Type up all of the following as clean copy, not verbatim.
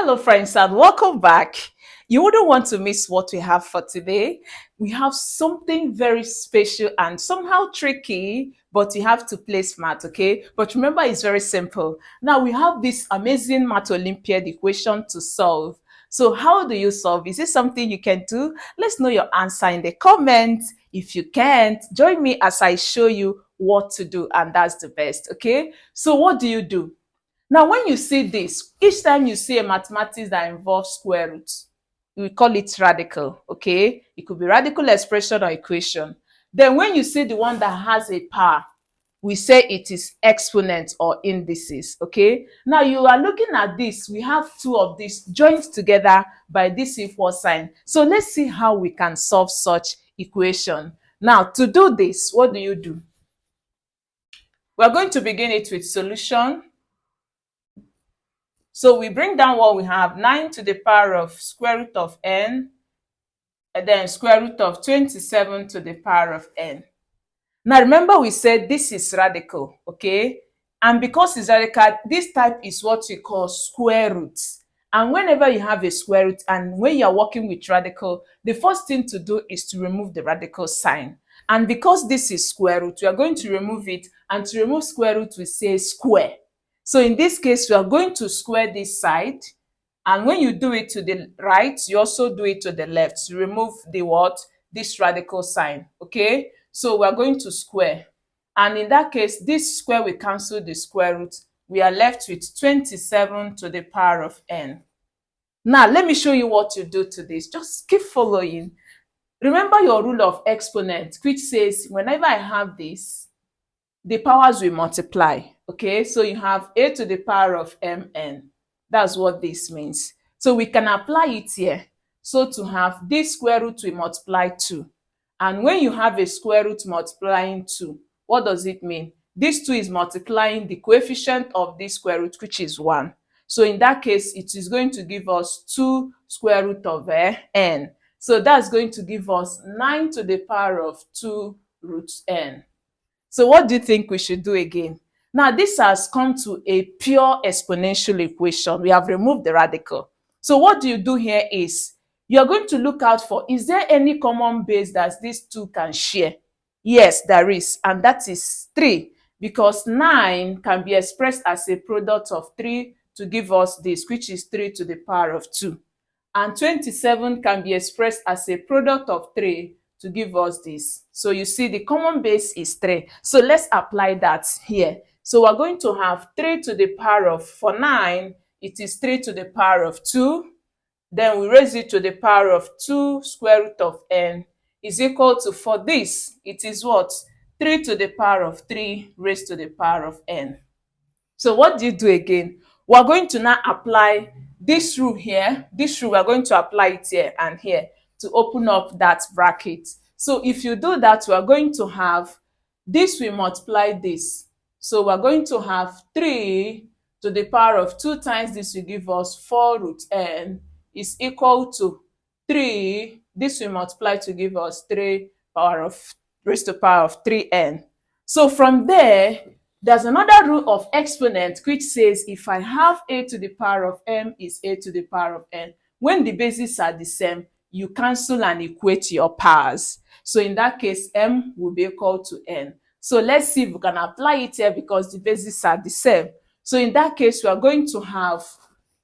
Hello, friends, and welcome back. You wouldn't want to miss what we have for today. We have something very special and somehow tricky, but you have to play smart, okay? But remember, it's very simple. Now, we have this amazing math Olympiad equation to solve. So, how do you solve? Is this something you can do? Let's know your answer in the comments. If you can't, join me as I show you what to do, and that's the best, okay? So, what do? Now, when you see this, each time you see a mathematics that involves square roots, we call it radical, okay? It could be radical expression or equation. Then when you see the one that has a power, we say it is exponent or indices, okay? Now you are looking at this, we have two of these joined together by this equal sign. So let's see how we can solve such equation. Now to do this, what do? We're going to begin it with solution. So we bring down what we have, 9 to the power of square root of n, and then square root of 27 to the power of n. Now remember we said this is radical, okay? And because it's radical, this type is what we call square roots. And whenever you have a square root and when you're working with radical, the first thing to do is to remove the radical sign. And because this is square root, we are going to remove it. And to remove square root, we say square. So in this case, we are going to square this side. And when you do it to the right, you also do it to the left to remove the what? This radical sign, okay? So we are going to square. And in that case, this square will cancel the square root. We are left with 27 to the power of n. Now, let me show you what you do to this. Just keep following. Remember your rule of exponent, which says whenever I have this, the powers will multiply, okay? So you have a to the power of mn. That's what this means. So we can apply it here. So to have this square root will multiply 2. And when you have a square root multiplying 2, what does it mean? This 2 is multiplying the coefficient of this square root, which is 1. So in that case, it is going to give us 2 square root of n. So that's going to give us 9 to the power of 2 root n. So what do you think we should do again? Now this has come to a pure exponential equation. We have removed the radical. So what do you do here is, you are going to look out for, is there any common base that these two can share? Yes, there is, and that is 3, because 9 can be expressed as a product of 3 to give us this, which is 3 to the power of 2. And 27 can be expressed as a product of 3 to give us this. So you see the common base is 3. So let's apply that here. So we're going to have 3 to the power of, for 9, it is 3 to the power of 2. Then we raise it to the power of 2 square root of n is equal to, for this, it is what? 3 to the power of 3 raised to the power of n. So what do you do again? We're going to now apply this rule here. This rule, we're going to apply it here and here to open up that bracket. So if you do that, we're going to have, this will multiply this. So we're going to have 3 to the power of 2 times this will give us 4 root n is equal to 3. This will multiply to give us 3 power of raised to the power of 3n. So from there, there's another rule of exponent which says if I have a to the power of m is a to the power of n, when the bases are the same, you cancel and equate your powers. So in that case, m will be equal to n. So let's see if we can apply it here because the bases are the same. So in that case, we are going to have,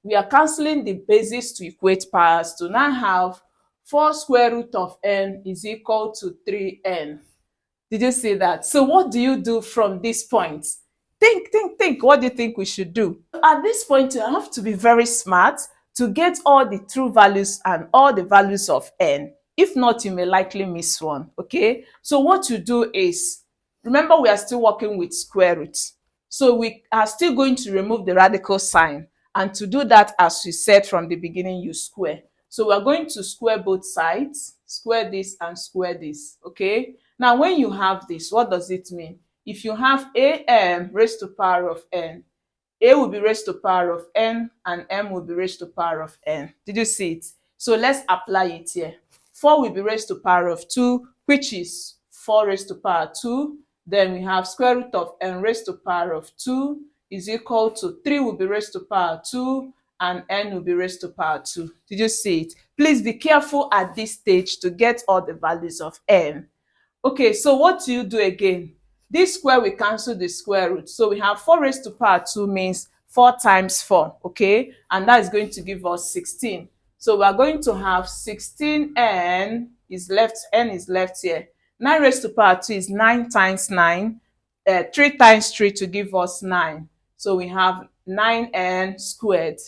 we are canceling the bases to equate powers to now have 4 square root of n is equal to 3n. Did you see that? So what do you do from this point? Think. What do you think we should do? At this point, you have to be very smart to get all the true values and all the values of n. If not, you may likely miss one, okay? So what you do is, remember we are still working with square roots. So we are still going to remove the radical sign. And to do that, as we said from the beginning, you square. So we're going to square both sides, square this and square this, okay? Now, when you have this, what does it mean? If you have am raised to power of n, a will be raised to power of n and m will be raised to power of n. Did you see it? So let's apply it here. 4 will be raised to power of 2, which is 4 raised to power 2. Then we have square root of n raised to power of 2 is equal to 3 will be raised to power 2 and n will be raised to power 2. Did you see it? Please be careful at this stage to get all the values of n. Okay, so what do you do again? This square will cancel the square root. So we have 4 raised to power 2 means 4 times 4, okay? And that is going to give us 16. So we are going to have 16n is left, n is left here. 9 raised to power 2 is 9 times 9. 3 times 3 to give us 9. So we have 9n squared.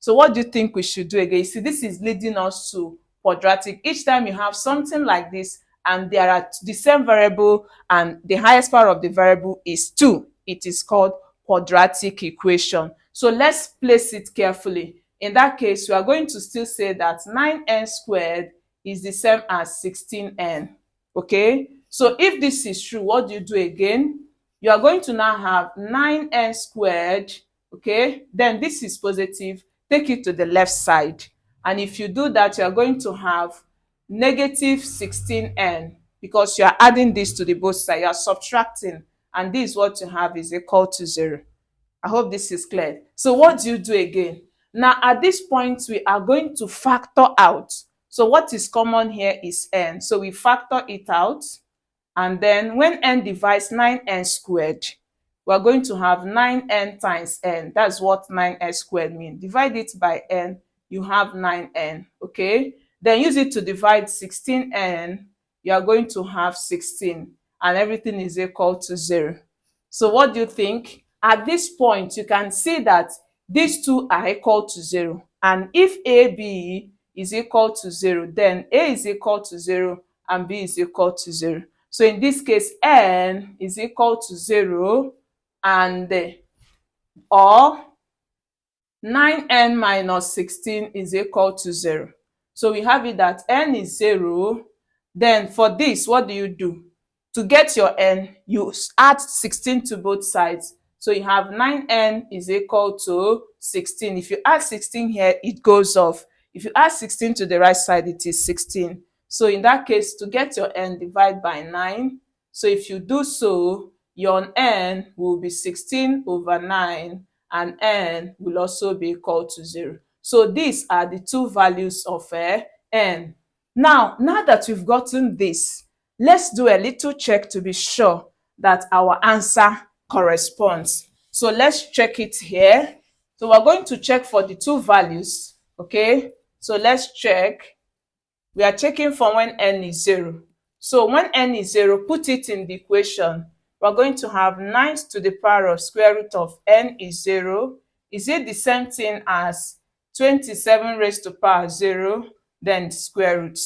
So what do you think we should do again? You see, this is leading us to quadratic. Each time you have something like this, and there are the same variable and the highest power of the variable is 2, it is called quadratic equation. So let's place it carefully. In that case, we are going to still say that 9n squared is the same as 16n. Okay, so if this is true, what do you do again? You are going to now have 9n squared. Okay, then this is positive, take it to the left side, and if you do that, you are going to have negative 16n, because you are adding this to the both sides, you are subtracting, and this what you have is equal to 0. I hope this is clear. So what do you do again? Now at this point we are going to factor out. So what is common here is n, so we factor it out, and then when n divides 9n squared, we are going to have 9n times n. That's what 9n squared means. Divide it by n, you have 9n. Okay, then use it to divide 16n, you are going to have 16, and everything is equal to 0. So what do you think? At this point, you can see that these two are equal to 0. And if AB is equal to 0, then A is equal to 0 and B is equal to 0. So in this case, n is equal to 0, and or 9n minus 16 is equal to 0. So we have it that n is 0. Then for this, what do you do? To get your n, you add 16 to both sides. So you have 9n is equal to 16. If you add 16 here, it goes off. If you add 16 to the right side, it is 16. So in that case, to get your n, divide by 9. So if you do so, your n will be 16 over 9, and n will also be equal to 0. So these are the two values of n. Now that we've gotten this, let's do a little check to be sure that our answer corresponds. So let's check it here. So we're going to check for the two values. Okay, so let's check. We are checking for when n is 0. So when n is 0, put it in the equation. We're going to have 9 to the power of square root of n is 0. Is it the same thing as 27 raised to power 0? Then square root.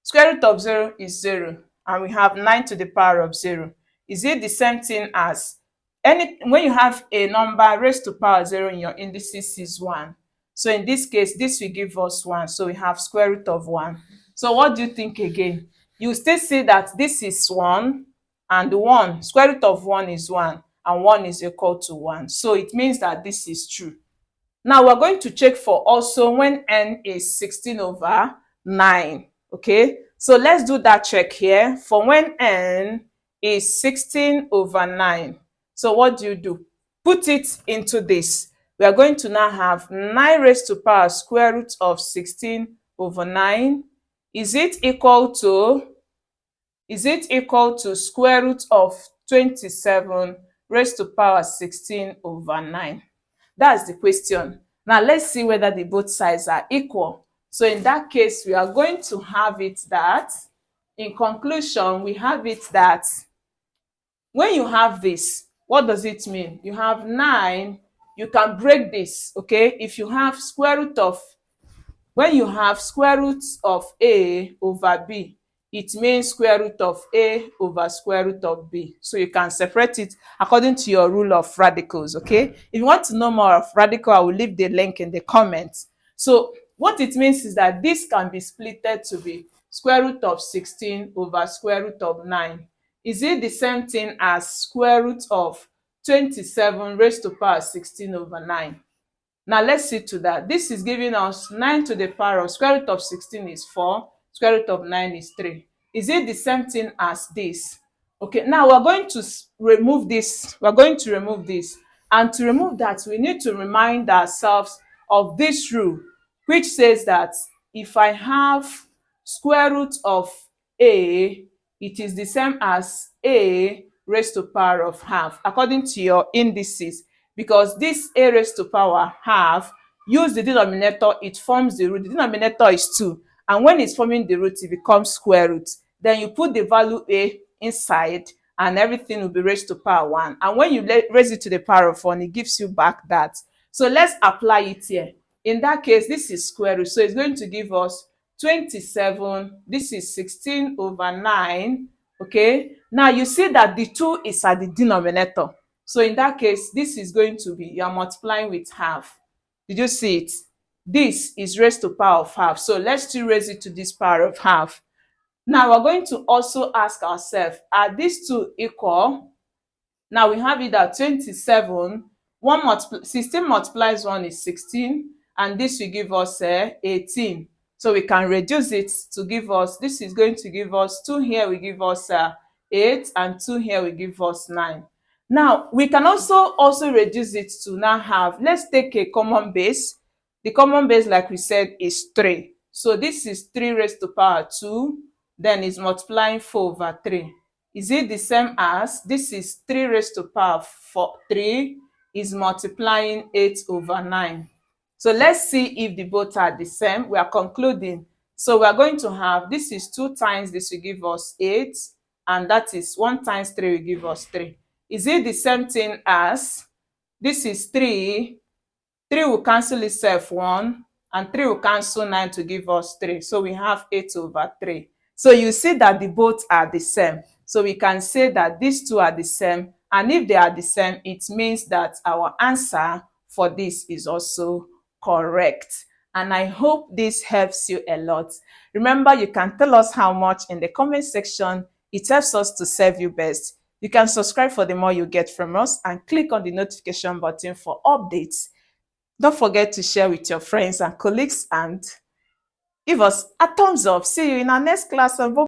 Square root of 0 is 0, and we have 9 to the power of 0. Is it the same thing as when you have a number raised to power 0 in your indices is 1? So in this case, this will give us 1. So we have square root of 1. So what do you think again? You still see that this is 1, and 1, square root of 1 is 1, and 1 is equal to 1. So it means that this is true. Now we're going to check for also when n is 16 over 9. Okay, so let's do that check here. For when n is 16 over 9. So what do? Put it into this. We are going to now have 9 raised to power square root of 16 over 9. Is it equal to square root of 27 raised to power 16 over 9? That's the question. Now let's see whether the both sides are equal. So in that case, we are going to have it that, in conclusion, we have it that when you have this, what does it mean? You have 9, you can break this, okay? If you have square root of, when you have square root of A over B, it means square root of A over square root of B. So you can separate it according to your rule of radicals, okay? If you want to know more of radical, I will leave the link in the comments. So what it means is that this can be splitted to be square root of 16 over square root of 9. Is it the same thing as square root of 27 raised to power 16 over 9? Now let's see to that. This is giving us 9 to the power of square root of 16 is 4, square root of 9 is 3. Is it the same thing as this? Okay, now we're going to remove this. We're going to remove this. And to remove that, we need to remind ourselves of this rule, which says that if I have square root of a, it is the same as a raised to power of half according to your indices, because this a raised to power half, use the denominator, it forms the root. The denominator is 2, and when it's forming the root, it becomes square root. Then you put the value a inside and everything will be raised to power 1, and when you raise it to the power of 1, it gives you back that. So let's apply it here. In that case, this is square root, so it's going to give us 27. This is 16 over 9. Okay, now you see that the 2 is at the denominator, so in that case, this is going to be, you are multiplying with half. Did you see it? This is raised to power of half, so let's still raise it to this power of half. Now we're going to also ask ourselves, are these two equal? Now we have it that 27, 16 multiplies 1 is 16, and this will give us 18. So we can reduce it to give us, this is going to give us 2 here will give us 8, and 2 here will give us 9. Now we can also reduce it to now have, let's take a common base. The common base, like we said, is 3. So this is 3 raised to power 2, then is multiplying 4 over 3. Is it the same as, this is 3 raised to power 3 is multiplying 8 over 9. So let's see if the both are the same. We are concluding. So we are going to have, this is 2 times this will give us 8, and that is 1 times 3 will give us 3. Is it the same thing as, this is 3, 3 will cancel itself 1, and 3 will cancel 9 to give us 3. So we have 8 over 3. So you see that the both are the same. So we can say that these two are the same, and if they are the same, it means that our answer for this is also correct. And I hope this helps you a lot. Remember, you can tell us how much in the comment section. It helps us to serve you best. You can subscribe for the more you get from us, and click on the notification button for updates. Don't forget to share with your friends and colleagues, and give us a thumbs up. See you in our next class. And